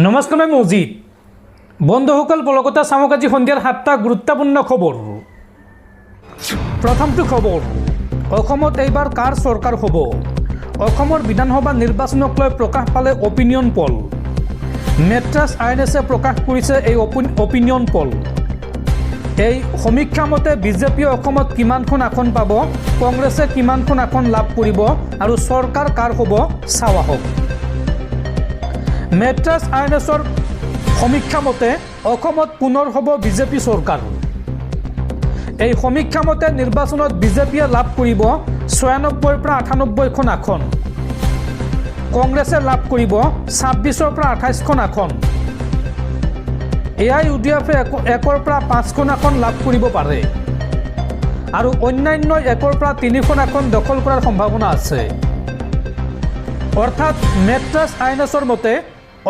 নমস্কাৰ, মই মজিদ। বন্ধুসকল, কলকাতা চামক আজি সন্ধিয়াৰ 7টা গুৰুত্বপূৰ্ণ খবৰ। প্ৰথমটো খবৰ, অসমত এইবাৰ কাৰ চৰকাৰ হ'ব? অসমৰ বিধানসভা নিৰ্বাচনক লৈ প্ৰকাশ পালে অপিনিয়ন পল। মেট্ৰাছ আইএনএছে প্ৰকাশ কৰিছে এই অপিনিয়ন পল। এই সমীক্ষা মতে বিজেপিয়ে অসমত কিমানখন আসন পাব, কংগ্ৰেছে কিমানখন আসন লাভ কৰিব আৰু চৰকাৰ কাৰ হ'ব চাওঁ আহক। মেট্ৰাছ আইএনএছৰ সমীক্ষা মতে অসমত পুনৰ হ'ব বিজেপি চৰকাৰ। এই সমীক্ষা মতে নিৰ্বাচনত বিজেপিয়ে লাভ কৰিব 96ৰ পৰা 98খন আসন, কংগ্ৰেছে লাভ কৰিব 26ৰ পৰা 28খন আসন, AIUDFে 1ৰ পৰা 5খন আসন লাভ কৰিব পাৰে আৰু অন্যান্য 1ৰ পৰা 3খন আসন দখল কৰাৰ সম্ভাৱনা আছে। অৰ্থাৎ মেট্ৰাছ আইএনএছৰ মতে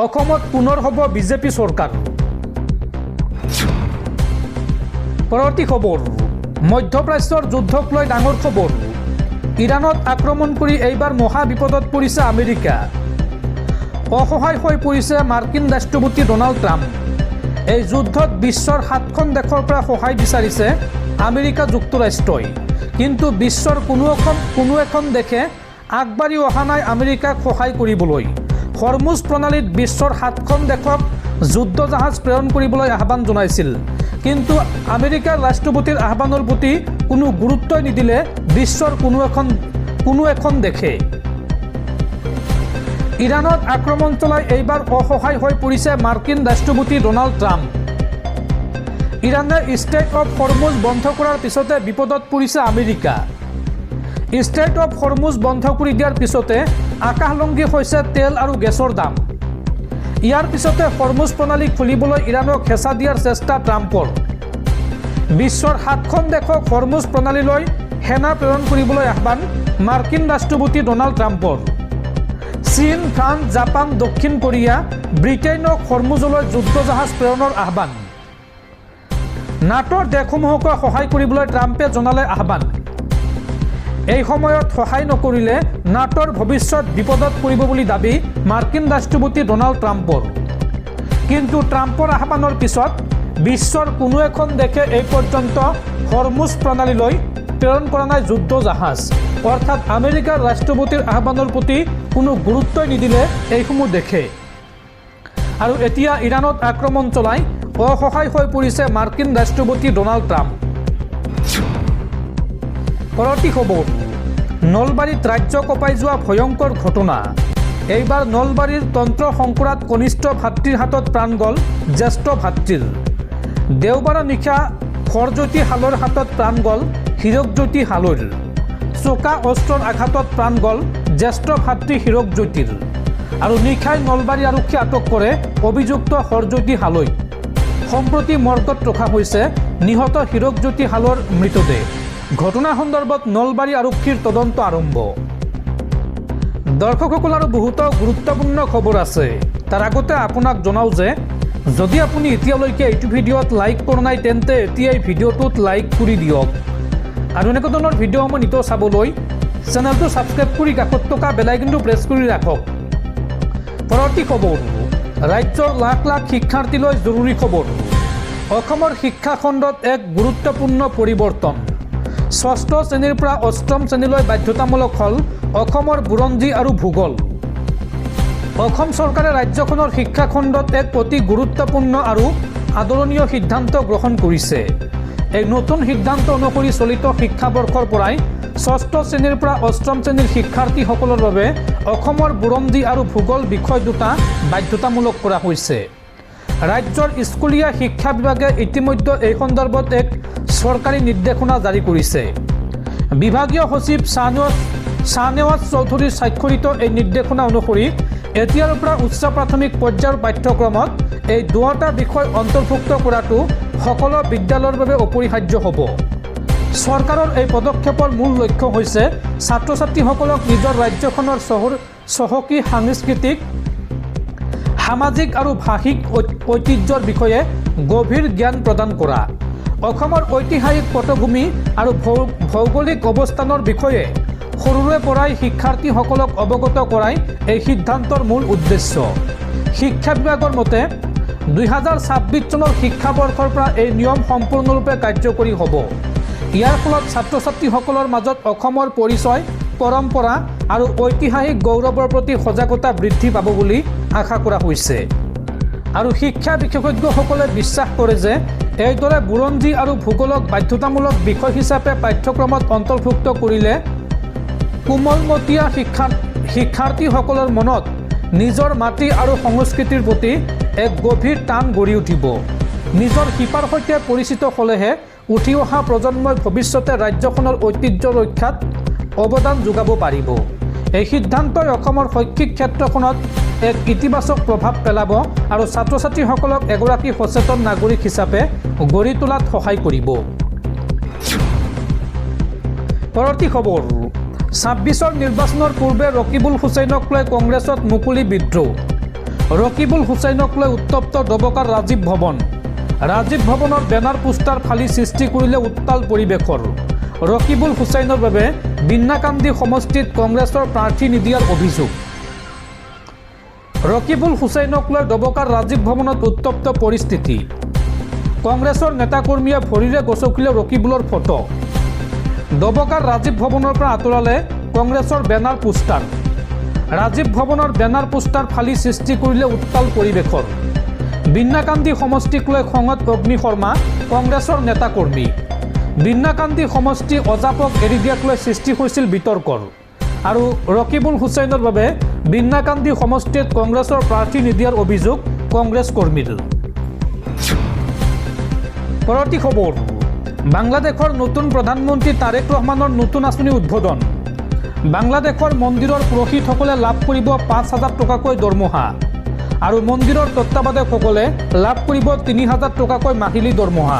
অসমত পুনৰ হ'ব বিজেপি চৰকাৰ। পৰৱৰ্তী খবৰ, মধ্যপ্ৰাচ্যৰ যুদ্ধক লৈ ডাঙৰ খবৰ। ইৰাণত আক্ৰমণ কৰি এইবাৰ মহা বিপদত পৰিছে আমেৰিকা। অসহায় হৈ পৰিছে মাৰ্কিন ৰাষ্ট্ৰপতি ডনাল্ড ট্ৰাম্প। এই যুদ্ধত বিশ্বৰ 7খন দেশৰ পৰা সহায় বিচাৰিছে আমেৰিকা যুক্তৰাষ্ট্ৰই, কিন্তু বিশ্বৰ কোনো এখন দেশে আগবাঢ়ি অহা নাই আমেৰিকাক সহায় কৰিবলৈ। হৰমুজ প্ৰণালীত বিশ্বৰ 7খন দেশক যুদ্ধ জাহাজ প্ৰেৰণ কৰিবলৈ আহ্বান জনাইছিল, কিন্তু আমেৰিকাৰ ৰাষ্ট্ৰপতিৰ আহ্বানৰ প্ৰতি কোনো গুৰুত্বই নিদিলে বিশ্বৰ কোনো এখন দেশে। ইৰাণত আক্ৰমণ চলাই এইবাৰ অসহায় হৈ পৰিছে মাৰ্কিন ৰাষ্ট্ৰপতি ডনাল্ড ট্ৰাম্প। ইৰাণে ষ্ট্ৰেইট অৱ হৰমুজ বন্ধ কৰাৰ পিছতে বিপদত পৰিছে আমেৰিকা। ষ্ট্ৰেইট অৱ হৰমুজ বন্ধ কৰি দিয়াৰ পিছতে আকাশলংঘী হৈছে তেল আৰু গেছৰ দাম। ইয়াৰ পিছতে হৰমুজ প্ৰণালী খুলিবলৈ ইৰাণক হেঁচা দিয়াৰ চেষ্টা ট্ৰাম্পৰ। বিশ্বৰ 7খন দেশক হৰমুজ প্ৰণালীলৈ সেনা প্ৰেৰণ কৰিবলৈ আহ্বান মাৰ্কিন ৰাষ্ট্ৰপতি ডনাল্ড ট্ৰাম্পৰ। চীন, ফ্ৰান্স, জাপান, দক্ষিণ কোৰিয়া, ব্ৰিটেইনক হৰমুজলৈ যুদ্ধ জাহাজ প্ৰেৰণৰ আহ্বান। নাটোৰ দেশসমূহকো সহায় কৰিবলৈ ট্ৰাম্পে জনালে আহ্বান। এই সময়ত সহায় নকৰিলে নাটোৰ ভৱিষ্যত বিপদত পৰিব বুলি দাবী মাৰ্কিন ৰাষ্ট্ৰপতি ডনাল্ড ট্ৰাম্পৰ। কিন্তু ট্ৰাম্পৰ আহ্বানৰ পিছত বিশ্বৰ কোনো এখন দেশে এই পৰ্যন্ত হৰমুজ প্ৰণালীলৈ প্ৰেৰণ কৰা নাই যুদ্ধ জাহাজ। অৰ্থাৎ আমেৰিকাৰ ৰাষ্ট্ৰপতিৰ আহ্বানৰ প্ৰতি কোনো গুৰুত্বই নিদিলে এইসমূহ দেশে। আৰু এতিয়া ইৰাণত আক্ৰমণ চলাই অসহায় হৈ পৰিছে মাৰ্কিন ৰাষ্ট্ৰপতি ডনাল্ড ট্ৰাম্প। পৰৱৰ্তী খবৰ, নলবাৰীত ৰাজ্য কঁপাই যোৱা ভয়ংকৰ ঘটনা। এইবাৰ নলবাৰীৰ তন্ত্ৰ শংকৰাত কনিষ্ঠ ভাতৃৰ হাতত প্ৰাণ গ'ল জ্যেষ্ঠ ভাতৃৰ। দেওবাৰৰ নিশা হৰজ্যোতি হালৰ হাতত প্ৰাণ গ'ল হীৰকজ্যোতি হালৈৰ। চোকা অস্ত্ৰৰ আঘাতত প্ৰাণ গ'ল জ্যেষ্ঠ ভাতৃ হীৰকজ্যোতিৰ। আৰু নিশাই নলবাৰী আৰক্ষীয়ে আটক কৰে অভিযুক্ত হৰজ্যোতি হালৈক। সম্প্ৰতি মৰ্গত ৰখা হৈছে নিহত হীৰকজ্যোতি হালৰ মৃতদেহ। ঘটনা সন্দৰ্ভত নলবাৰী আৰক্ষীৰ তদন্ত আৰম্ভ। দৰ্শকসকল, আৰু বহুতো গুৰুত্বপূৰ্ণ খবৰ আছে। তাৰ আগতে আপোনাক জনাওঁ যে যদি আপুনি এতিয়ালৈকে এইটো ভিডিঅ'ত লাইক কৰা নাই তেন্তে এতিয়াই ভিডিঅ'টোত লাইক কৰি দিয়ক। আৰু এনেকুৱা ধৰণৰ ভিডিঅ'সমূহ নিতৌ চাবলৈ চেনেলটো ছাবস্ক্ৰাইব কৰি কাষত থকা বেল আইকনটো প্ৰেছ কৰি ৰাখক। পৰৱৰ্তী খবৰ, ৰাজ্যৰ লাখ লাখ শিক্ষাৰ্থীলৈ জৰুৰী খবৰ। অসমৰ শিক্ষা খণ্ডত এক গুৰুত্বপূৰ্ণ পৰিৱৰ্তন। 6ষ্ঠ শ্ৰেণীৰ পৰা 8ম শ্ৰেণীলৈ বাধ্যতামূলক হ'ল অসমৰ বুৰঞ্জী আৰু ভূগোল। অসম চৰকাৰে ৰাজ্যখনৰ শিক্ষা খণ্ডত এক অতি গুৰুত্বপূৰ্ণ আৰু আদৰণীয় সিদ্ধান্ত গ্ৰহণ কৰিছে। এই নতুন সিদ্ধান্ত অনুসৰি চলিত শিক্ষাবৰ্ষৰ পৰাই 6ষ্ঠ শ্ৰেণীৰ পৰা 8ম শ্ৰেণীৰ শিক্ষাৰ্থীসকলৰ বাবে অসমৰ বুৰঞ্জী আৰু ভূগোল বিষয় দুটা বাধ্যতামূলক কৰা হৈছে। ৰাজ্যৰ স্কুলীয়া শিক্ষা বিভাগে ইতিমধ্যে এই সন্দৰ্ভত এক চৰকাৰী নিৰ্দেশনা জাৰি কৰিছে। বিভাগীয় সচিব শ্বাহনেৱাজ চৌধুৰীৰ স্বাক্ষৰিত এই নিৰ্দেশনা অনুসৰি এতিয়াৰ পৰা উচ্চ প্ৰাথমিক পৰ্যায়ৰ পাঠ্যক্ৰমত এই দুয়োটা বিষয় অন্তৰ্ভুক্ত কৰাটো সকলো বিদ্যালয়ৰ বাবে অপৰিহাৰ্য হ'ব। চৰকাৰৰ এই পদক্ষেপৰ মূল লক্ষ্য হৈছে ছাত্ৰ ছাত্ৰীসকলক নিজৰ ৰাজ্যখনৰ চহকী সাংস্কৃতিক, সামাজিক আৰু ভাষিক ঐতিহ্যৰ বিষয়ে গভীৰ জ্ঞান প্ৰদান কৰা। অসমৰ ঐতিহাসিক পটভূমি আৰু ভৌগোলিক অৱস্থানৰ বিষয়ে সৰুৰে পৰাই শিক্ষাৰ্থীসকলক অৱগত কৰাই এই সিদ্ধান্তৰ মূল উদ্দেশ্য। শিক্ষা বিভাগৰ মতে 2026 চনৰ শিক্ষাবৰ্ষৰ পৰা এই নিয়ম সম্পূৰ্ণৰূপে কাৰ্যকৰী হ'ব। ইয়াৰ ফলত ছাত্ৰ ছাত্ৰীসকলৰ মাজত অসমৰ পৰিচয়, পৰম্পৰা আৰু ঐতিহাসিক গৌৰৱৰ প্ৰতি সজাগতা বৃদ্ধি পাব বুলি আশা কৰা হৈছে। আৰু শিক্ষা বিশেষজ্ঞসকলে বিশ্বাস কৰে যে এইদৰে বুৰঞ্জী আৰু ভূগোলক বাধ্যতামূলক বিষয় হিচাপে পাঠ্যক্ৰমত অন্তৰ্ভুক্ত কৰিলে কোমলমতীয়া শিক্ষাৰ্থীসকলৰ মনত নিজৰ মাটি আৰু সংস্কৃতিৰ প্ৰতি এক গভীৰ টান গঢ়ি উঠিব। নিজৰ শিপাৰ সৈতে পৰিচিত হ'লেহে উঠি অহা প্ৰজন্মই ভৱিষ্যতে ৰাজ্যখনৰ ঐতিহ্য ৰক্ষাত অৱদান যোগাব পাৰিব। এই সিদ্ধান্তই অসমৰ শৈক্ষিক ক্ষেত্ৰখনত এক ইতিবাচক প্ৰভাৱ পেলাব আৰু ছাত্ৰ ছাত্ৰীসকলক এগৰাকী সচেতন নাগৰিক হিচাপে গঢ়ি তোলাত সহায় কৰিব। পৰৱৰ্তী খবৰ, 26ৰ নিৰ্বাচনৰ পূৰ্বে ৰকিবুল হুছেইনক লৈ কংগ্ৰেছত মুকলি বিদ্ৰোহ। ৰকিবুল হুছেইনক লৈ উত্তপ্ত ডবকাৰ ৰাজীৱ ভৱন। ৰাজীৱ ভৱনৰ বেনাৰ পোষ্টাৰ ফালি সৃষ্টি কৰিলে উত্তাল পৰিৱেশৰ। ৰকিবুল হুছেইনৰ বাবে বিন্নাকান্দি সমষ্টিত কংগ্ৰেছৰ প্ৰাৰ্থী নিদিয়াৰ অভিযোগ। ৰকিবুল হুছেইনক লৈ ডবকাৰ ৰাজীৱ ভৱনত উত্তপ্ত পৰিস্থিতি। কংগ্ৰেছৰ নেতাকৰ্মীয়ে ভৰিৰে গচকিলে ৰকিবুলৰ ফটো। ডবকাৰ ৰাজীৱ ভৱনৰ পৰা আঁতৰালে কংগ্ৰেছৰ বেনাৰ পোষ্টাৰ। ৰাজীৱ ভৱনৰ বেনাৰ পোষ্টাৰ ফালি সৃষ্টি কৰিলে উত্তাল পৰিৱেশৰ। বিন্নাকান্দি সমষ্টিক লৈ খঙত অগ্নি শৰ্মা, কংগ্ৰেছৰ নেতাকৰ্মী। বিন্নাকান্দি সমষ্টি অজাপক এৰি দিয়াক লৈ সৃষ্টি হৈছিল বিতৰ্কৰ। আৰু ৰকিবুল হুছেইনৰ বাবে বিন্নাকান্দি সমষ্টিত কংগ্ৰেছৰ প্ৰাৰ্থী নিদিয়াৰ অভিযোগ কংগ্ৰেছ কৰ্মীৰ। পৰৱৰ্তী খবৰ, বাংলাদেশৰ নতুন প্ৰধানমন্ত্ৰী তাৰেক ৰহমানৰ নতুন আঁচনি উদ্বোধন। বাংলাদেশৰ মন্দিৰৰ পুৰোহিতসকলে লাভ কৰিব 5,000 টকাকৈ দৰমহা আৰু মন্দিৰৰ তত্ত্বাৱধায়কসকলে লাভ কৰিব 3,000 টকাকৈ মাহিলী দৰমহা।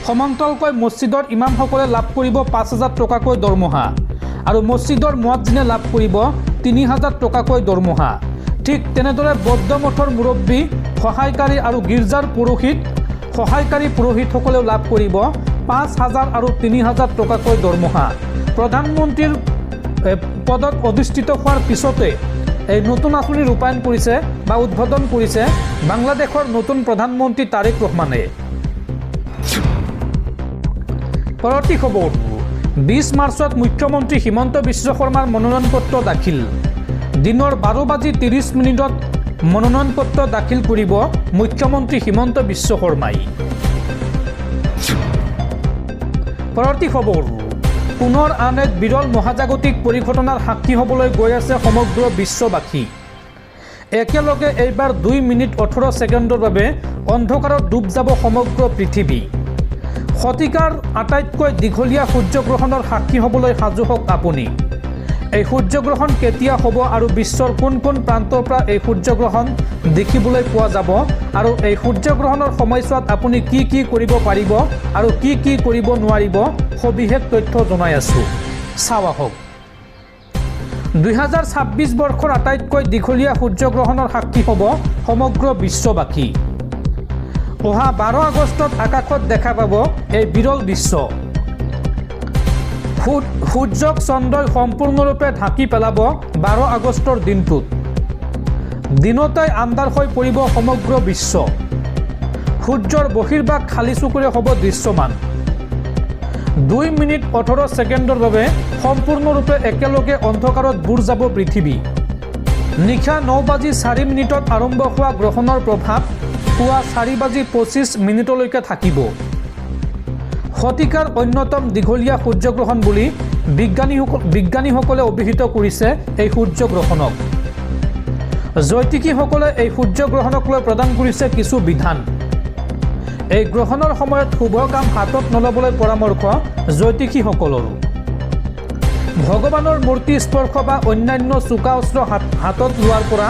সমান্তৰালকৈ মছজিদৰ ইমামসকলে লাভ কৰিব 5,000 টকাকৈ দৰমহা আৰু মছজিদৰ মুৱাজ্জিনে লাভ কৰিব 3,000 টকাকৈ দৰমহা। ঠিক তেনেদৰে বৌদ্ধ মঠৰ মুৰব্বী, সহায়কাৰী আৰু গীৰ্জাৰ সহায়কাৰী পুৰোহিতসকলেও লাভ কৰিব 5,000 আৰু 3,000 টকাকৈ দৰমহা। প্ৰধানমন্ত্ৰীৰ পদত অধিষ্ঠিত হোৱাৰ পিছতে এই নতুন আঁচনি ৰূপায়ণ কৰিছে বা উদ্বোধন কৰিছে বাংলাদেশৰ নতুন প্ৰধানমন্ত্ৰী তাৰেক ৰহমানে। পৰৱৰ্তী খবৰ, 20 মাৰ্চত মুখ্যমন্ত্ৰী হিমন্ত বিশ্ব শৰ্মাৰ মনোনয়ন পত্ৰ দাখিল। দিনৰ 12:30 মনোনয়ন পত্ৰ দাখিল কৰিব মুখ্যমন্ত্ৰী হিমন্ত বিশ্ব শৰ্মাই। পৰৱৰ্তী খবৰ, পুনৰ আন এক বিৰল মহাজাগতিক পৰিঘটনাৰ সাক্ষী হ'বলৈ গৈ আছে সমগ্ৰ বিশ্ববাসী। একেলগে এইবাৰ 2 মিনিট 18 ছেকেণ্ডৰ বাবে অন্ধকাৰত ডুব যাব সমগ্ৰ পৃথিৱী। শতিকাৰ আটাইতকৈ দীঘলীয়া সূৰ্যগ্ৰহণৰ সাক্ষী হ'বলৈ সাজু হওক আপুনি। এই সূৰ্যগ্ৰহণ কেতিয়া হ'ব আৰু বিশ্বৰ কোন কোন প্ৰান্তৰ পৰা এই সূৰ্যগ্ৰহণ দেখিবলৈ পোৱা যাব আৰু এই সূৰ্যগ্ৰহণৰ সময়ছোৱাত আপুনি কি কি কৰিব পাৰিব আৰু কি কি কৰিব নোৱাৰিব সবিশেষ তথ্য জনাই আছোঁ, চাওঁ আহক। 2026 বৰ্ষৰ আটাইতকৈ দীঘলীয়া সূৰ্যগ্ৰহণৰ সাক্ষী হ'ব সমগ্ৰ বিশ্ববাসী। অহা 12 আগষ্টত আকাশত দেখা পাব এই বিৰল দৃশ্য। সূৰ্যক চন্দ্ৰই সম্পূৰ্ণৰূপে ঢাকি পেলাব 12 আগষ্টৰ দিনটোত। দিনতেই আন্ধাৰ হৈ পৰিব সমগ্ৰ বিশ্ব। সূৰ্যৰ বহিৰ্ভাগ খালী চকুৰে হ'ব দৃশ্যমান। 2 মিনিট 18 ছেকেণ্ডৰ বাবে সম্পূৰ্ণৰূপে একেলগে অন্ধকাৰত বুৰ যাব পৃথিৱী। নিশা 9:04 আৰম্ভ হোৱা গ্ৰহণৰ প্ৰভাৱ পুৱা 4:25 থাকিব। শতিকাৰ অন্যতম দীঘলীয়া সূৰ্যগ্ৰহণ বুলি বিজ্ঞানীসকলে অভিহিত কৰিছে এই সূৰ্যগ্ৰহণক। জ্যোতিষীসকলে এই সূৰ্যগ্ৰহণক লৈ প্ৰদান কৰিছে কিছু বিধান। এই গ্ৰহণৰ সময়ত শুভ কাম হাতত নল'বলৈ পৰামৰ্শ জ্যোতিষীসকলৰ। ভগৱানৰ মূৰ্তি স্পৰ্শ বা অন্যান্য চোকা অস্ত্ৰ হাতত লোৱাৰ পৰা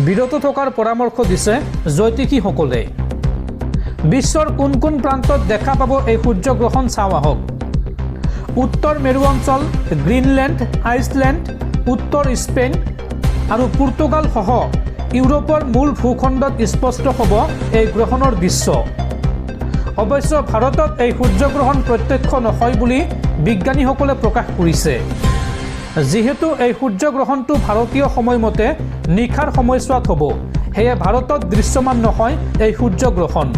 বিৰত থকাৰ পৰামৰ্শ দিছে জ্যোতিষীসকলে। বিশ্বৰ কোন কোন প্ৰান্তত দেখা পাব এই সূৰ্যগ্ৰহণ চাওঁ আহক। উত্তৰ মেৰু অঞ্চল, গ্ৰীণলেণ্ড, আইচলেণ্ড, উত্তৰ স্পেইন আৰু পৰ্তুগাল সহ ইউৰোপৰ মূল ভূখণ্ডত স্পষ্ট হ'ব এই গ্ৰহণৰ দৃশ্য। অৱশ্য ভাৰতত এই সূৰ্যগ্ৰহণ প্ৰত্যক্ষ নহয় বুলি বিজ্ঞানীসকলে প্ৰকাশ কৰিছে। যিহেতু এই সূৰ্যগ্ৰহণটো ভাৰতীয় সময়মতে নিশাৰ সময়ছোৱাত হ'ব, সেয়ে ভাৰতত দৃশ্যমান নহয় এই সূৰ্যগ্ৰহণ।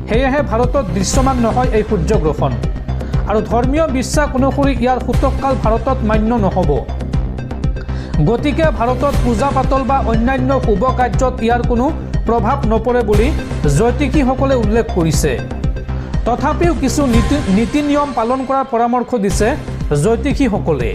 সেয়েহে ভাৰতত দৃশ্যমান নহয় এই সূৰ্যগ্ৰহণ। আৰু ধৰ্মীয় বিশ্বাস অনুসৰি ইয়াৰ সূতককাল ভাৰতত মান্য নহ'ব। গতিকে ভাৰতত পূজা পাতল বা অন্যান্য শুভ কাৰ্যত ইয়াৰ কোনো প্ৰভাৱ নপৰে বুলি জ্যোতিষীসকলে উল্লেখ কৰিছে। তথাপিও কিছু নীতি নিয়ম পালন কৰাৰ পৰামৰ্শ দিছে জ্যোতিষীসকলে।